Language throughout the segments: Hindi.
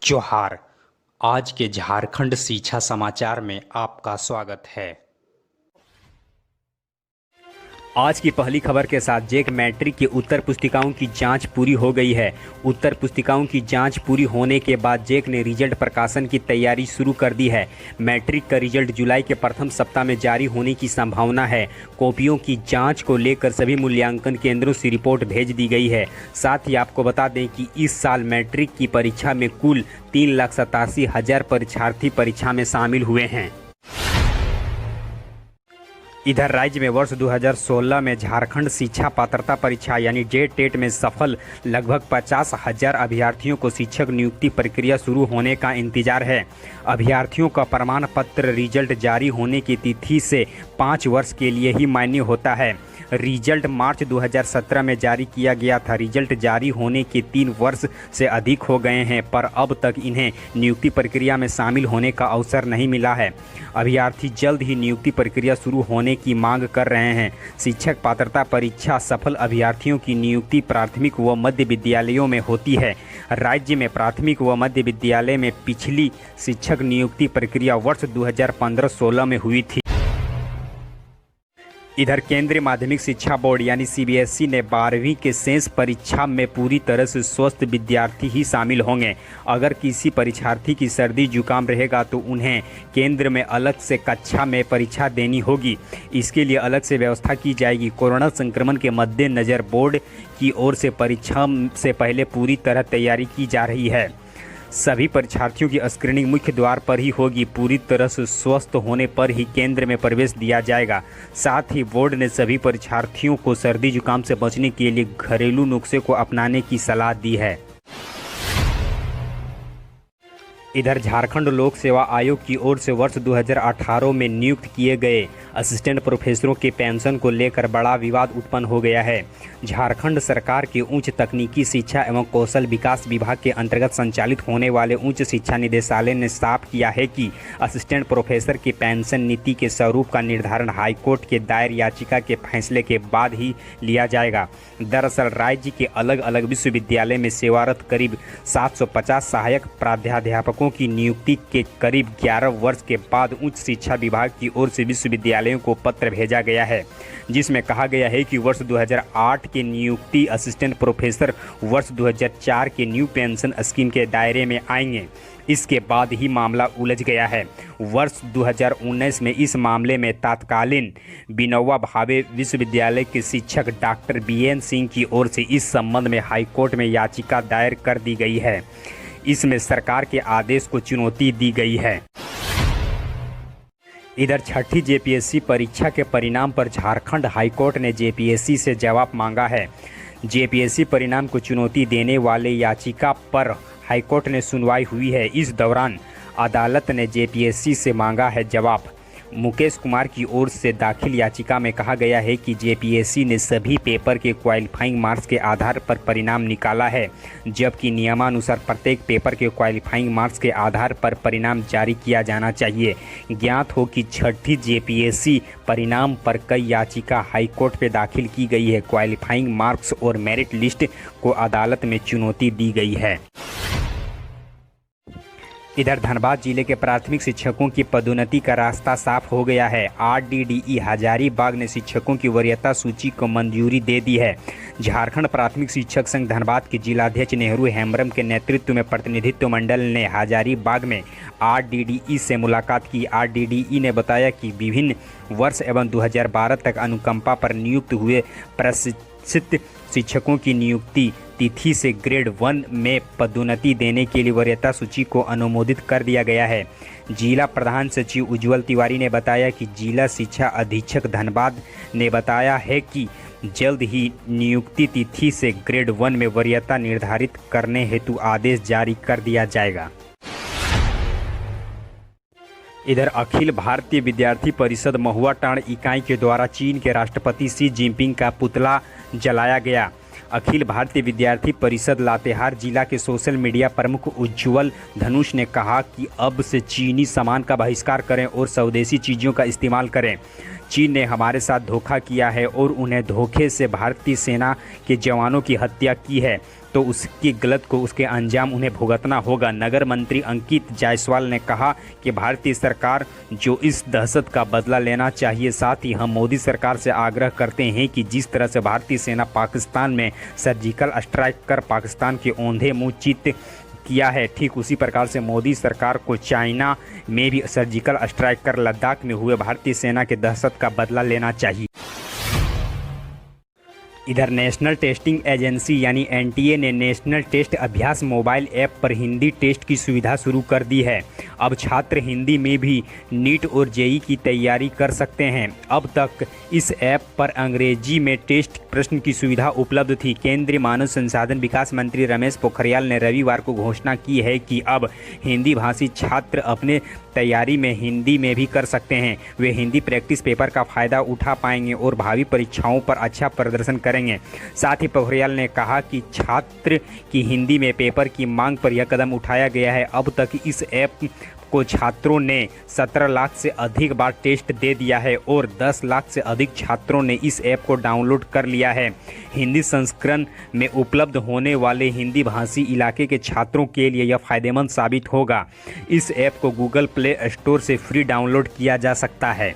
जोहार। आज के झारखंड शिक्षा समाचार में आपका स्वागत है। आज की पहली खबर के साथ जेक मैट्रिक की उत्तर पुस्तिकाओं की जांच पूरी हो गई है। उत्तर पुस्तिकाओं की जांच पूरी होने के बाद जेक ने रिजल्ट प्रकाशन की तैयारी शुरू कर दी है। मैट्रिक का रिजल्ट जुलाई के प्रथम सप्ताह में जारी होने की संभावना है। कॉपियों की जांच को लेकर सभी मूल्यांकन केंद्रों से रिपोर्ट भेज दी गई है। साथ ही आपको बता दें कि इस साल मैट्रिक की परीक्षा में कुल 3,87,000 परीक्षार्थी परीक्षा में शामिल हुए हैं। इधर राज्य में वर्ष 2016 में झारखंड शिक्षा पात्रता परीक्षा यानी जेटेट में सफल लगभग 50,000 अभ्यर्थियों को शिक्षक नियुक्ति प्रक्रिया शुरू होने का इंतजार है। अभ्यर्थियों का प्रमाण पत्र रिजल्ट जारी होने की तिथि से 5 वर्ष के लिए ही मान्य होता है। रिजल्ट मार्च 2017 में जारी किया गया था। रिजल्ट जारी होने के 3 वर्ष से अधिक हो गए हैं, पर अब तक इन्हें नियुक्ति प्रक्रिया में शामिल होने का अवसर नहीं मिला है। अभ्यर्थी जल्द ही नियुक्ति प्रक्रिया शुरू होने की मांग कर रहे हैं। शिक्षक पात्रता परीक्षा सफल अभ्यर्थियों की नियुक्ति प्राथमिक व मध्य विद्यालयों में होती है। राज्य में प्राथमिक व मध्य विद्यालय में पिछली शिक्षक नियुक्ति प्रक्रिया वर्ष 2015-16 में हुई थी। इधर केंद्रीय माध्यमिक शिक्षा बोर्ड यानी सीबीएसई ने 12वीं के शेष परीक्षा में पूरी तरह से स्वस्थ विद्यार्थी ही शामिल होंगे। अगर किसी परीक्षार्थी की सर्दी जुकाम रहेगा तो उन्हें केंद्र में अलग से कक्षा में परीक्षा देनी होगी। इसके लिए अलग से व्यवस्था की जाएगी। कोरोना संक्रमण के मद्देनज़र बोर्ड की ओर से परीक्षा से पहले पूरी तरह तैयारी की जा रही है। सभी परीक्षार्थियों की स्क्रीनिंग मुख्य द्वार पर ही होगी। पूरी तरह से स्वस्थ होने पर ही केंद्र में प्रवेश दिया जाएगा। साथ ही बोर्ड ने सभी परीक्षार्थियों को सर्दी जुकाम से बचने के लिए घरेलू नुस्खे को अपनाने की सलाह दी है। इधर झारखंड लोक सेवा आयोग की ओर से वर्ष 2018 में नियुक्त किए गए असिस्टेंट प्रोफेसरों के पेंशन को लेकर बड़ा विवाद उत्पन्न हो गया है। झारखंड सरकार के उच्च तकनीकी शिक्षा एवं कौशल विकास विभाग के अंतर्गत संचालित होने वाले उच्च शिक्षा निदेशालय ने साफ किया है कि असिस्टेंट प्रोफेसर की पेंशन नीति के स्वरूप का निर्धारण हाईकोर्ट के दायर याचिका के फैसले के बाद ही लिया जाएगा। दरअसल राज्य के अलग अलग विश्वविद्यालय में सेवारत करीब 750 सहायक प्राध्यापकों की नियुक्ति के करीब 11 वर्ष के बाद उच्च शिक्षा विभाग की ओर से विश्वविद्यालयों को पत्र भेजा गया है, जिसमें कहा गया है कि वर्ष 2008 के नियुक्ति असिस्टेंट प्रोफेसर वर्ष 2004 के न्यू पेंशन स्कीम के दायरे में आएंगे। इसके बाद ही मामला उलझ गया है। वर्ष 2019 में इस मामले में तत्कालीन विनोबा भावे विश्वविद्यालय के शिक्षक डॉक्टर बीएन सिंह की ओर से इस संबंध में हाईकोर्ट में याचिका दायर कर दी गई है। इसमें सरकार के आदेश को चुनौती दी गई है। इधर छठी जेपीएससी परीक्षा के परिणाम पर झारखंड हाईकोर्ट ने जेपीएससी से जवाब मांगा है। जेपीएससी परिणाम को चुनौती देने वाले याचिका पर हाईकोर्ट ने सुनवाई हुई है। इस दौरान अदालत ने जेपीएससी से मांगा है जवाब। मुकेश कुमार की ओर से दाखिल याचिका में कहा गया है कि जेपीएससी ने सभी पेपर के क्वालिफाइंग मार्क्स के आधार पर परिणाम निकाला है, जबकि नियमानुसार प्रत्येक पेपर के क्वालिफाइंग मार्क्स के आधार पर परिणाम जारी किया जाना चाहिए। ज्ञात हो कि छठी जेपीएससी परिणाम पर कई याचिका हाईकोर्ट में दाखिल की गई है। क्वालिफाइंग मार्क्स और मेरिट लिस्ट को अदालत में चुनौती दी गई है। इधर धनबाद जिले के प्राथमिक शिक्षकों की पदोन्नति का रास्ता साफ हो गया है। आरडीडीई हजारीबाग ने शिक्षकों की वरीयता सूची को मंजूरी दे दी है। झारखंड प्राथमिक शिक्षक संघ धनबाद के जिलाध्यक्ष नेहरू हेम्ब्रम के नेतृत्व में प्रतिनिधित्व मंडल ने हजारीबाग में आरडीडीई से मुलाकात की। आरडीडीई ने बताया कि विभिन्न वर्ष एवं 2012 तक अनुकंपा पर नियुक्त हुए प्रशिक्षित शिक्षकों की नियुक्ति तिथि से ग्रेड 1 में पदोन्नति देने के लिए वरीयता सूची को अनुमोदित कर दिया गया है। जिला प्रधान सचिव उज्ज्वल तिवारी ने बताया कि जिला शिक्षा अधीक्षक धनबाद ने बताया है कि जल्द ही नियुक्ति तिथि से ग्रेड 1 में वरीयता निर्धारित करने हेतु आदेश जारी कर दिया जाएगा। इधर अखिल भारतीय विद्यार्थी परिषद महुआ टांड इकाई के द्वारा चीन के राष्ट्रपति शी जिनपिंग का पुतला जलाया गया। अखिल भारतीय विद्यार्थी परिषद लातेहार जिला के सोशल मीडिया प्रमुख उज्ज्वल धनुष ने कहा कि अब से चीनी सामान का बहिष्कार करें और स्वदेशी चीज़ों का इस्तेमाल करें। चीन ने हमारे साथ धोखा किया है और उन्हें धोखे से भारतीय सेना के जवानों की हत्या की है, तो उसकी गलत को उसके अंजाम उन्हें भुगतना होगा। नगर मंत्री अंकित जायसवाल ने कहा कि भारतीय सरकार जो इस दहशत का बदला लेना चाहिए। साथ ही हम मोदी सरकार से आग्रह करते हैं कि जिस तरह से भारतीय सेना पाकिस्तान में सर्जिकल स्ट्राइक कर पाकिस्तान के औंधे मुंह चित किया है, ठीक उसी प्रकार से मोदी सरकार को चाइना में भी सर्जिकल स्ट्राइक कर लद्दाख में हुए भारतीय सेना के दहशत का बदला लेना चाहिए। इधर नेशनल टेस्टिंग एजेंसी यानी एनटीए ने नेशनल टेस्ट अभ्यास मोबाइल ऐप पर हिंदी टेस्ट की सुविधा शुरू कर दी है। अब छात्र हिंदी में भी नीट और जेई की तैयारी कर सकते हैं। अब तक इस ऐप पर अंग्रेजी में टेस्ट प्रश्न की सुविधा उपलब्ध थी। केंद्रीय मानव संसाधन विकास मंत्री रमेश पोखरियाल ने रविवार को घोषणा की है कि अब हिंदी भाषी छात्र अपने तैयारी में हिंदी में भी कर सकते हैं। वे हिंदी प्रैक्टिस पेपर का फ़ायदा उठा पाएंगे और भावी परीक्षाओं पर अच्छा प्रदर्शन करेंगे। साथ ही पोखरियाल ने कहा कि छात्र की हिंदी में पेपर की मांग पर यह कदम उठाया गया है। अब तक इस ऐप को छात्रों ने 17 लाख से अधिक बार टेस्ट दे दिया है और 10 लाख से अधिक छात्रों ने इस ऐप को डाउनलोड कर लिया है। हिंदी संस्करण में उपलब्ध होने वाले हिंदी भाषी इलाके के छात्रों के लिए यह फ़ायदेमंद साबित होगा। इस ऐप को गूगल प्ले स्टोर से फ्री डाउनलोड किया जा सकता है।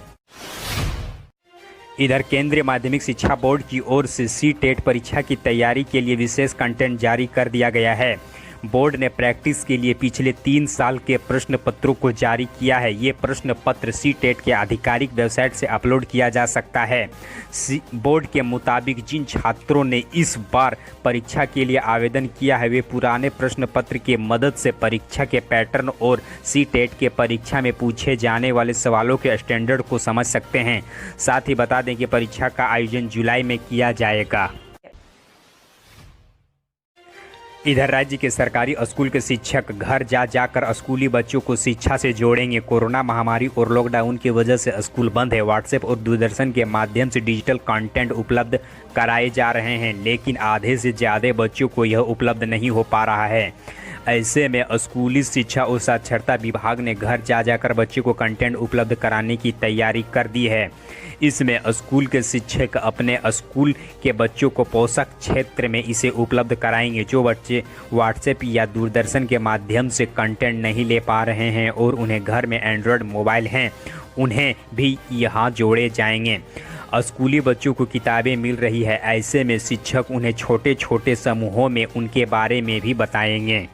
इधर केंद्रीय माध्यमिक शिक्षा बोर्ड की ओर से सीटेट परीक्षा की तैयारी के लिए विशेष कंटेंट जारी कर दिया गया है। बोर्ड ने प्रैक्टिस के लिए पिछले 3 साल के प्रश्न पत्रों को जारी किया है। ये प्रश्न पत्र सीटेट के आधिकारिक वेबसाइट से अपलोड किया जा सकता है। बोर्ड के मुताबिक जिन छात्रों ने इस बार परीक्षा के लिए आवेदन किया है वे पुराने प्रश्न पत्र की मदद से परीक्षा के पैटर्न और सीटेट के परीक्षा में पूछे जाने वाले सवालों के स्टैंडर्ड को समझ सकते हैं। साथ ही बता दें कि परीक्षा का आयोजन जुलाई में किया जाएगा। इधर राज्य के सरकारी स्कूल के शिक्षक घर जा जाकर स्कूली बच्चों को शिक्षा से जोड़ेंगे। कोरोना महामारी और लॉकडाउन की वजह से स्कूल बंद है। व्हाट्सएप और दूरदर्शन के माध्यम से डिजिटल कंटेंट उपलब्ध कराए जा रहे हैं, लेकिन आधे से ज़्यादा बच्चों को यह उपलब्ध नहीं हो पा रहा है। ऐसे में स्कूली शिक्षा और साक्षरता विभाग ने घर जा जाकर बच्चों को कंटेंट उपलब्ध कराने की तैयारी कर दी है। इसमें स्कूल के शिक्षक अपने स्कूल के बच्चों को पोषक क्षेत्र में इसे उपलब्ध कराएंगे। जो बच्चे व्हाट्सएप या दूरदर्शन के माध्यम से कंटेंट नहीं ले पा रहे हैं और उन्हें घर में एंड्रॉयड मोबाइल हैं, उन्हें भी यहाँ जोड़े जाएंगे। स्कूली बच्चों को किताबें मिल रही है, ऐसे में शिक्षक उन्हें छोटे छोटे समूहों में उनके बारे में भी बताएंगे।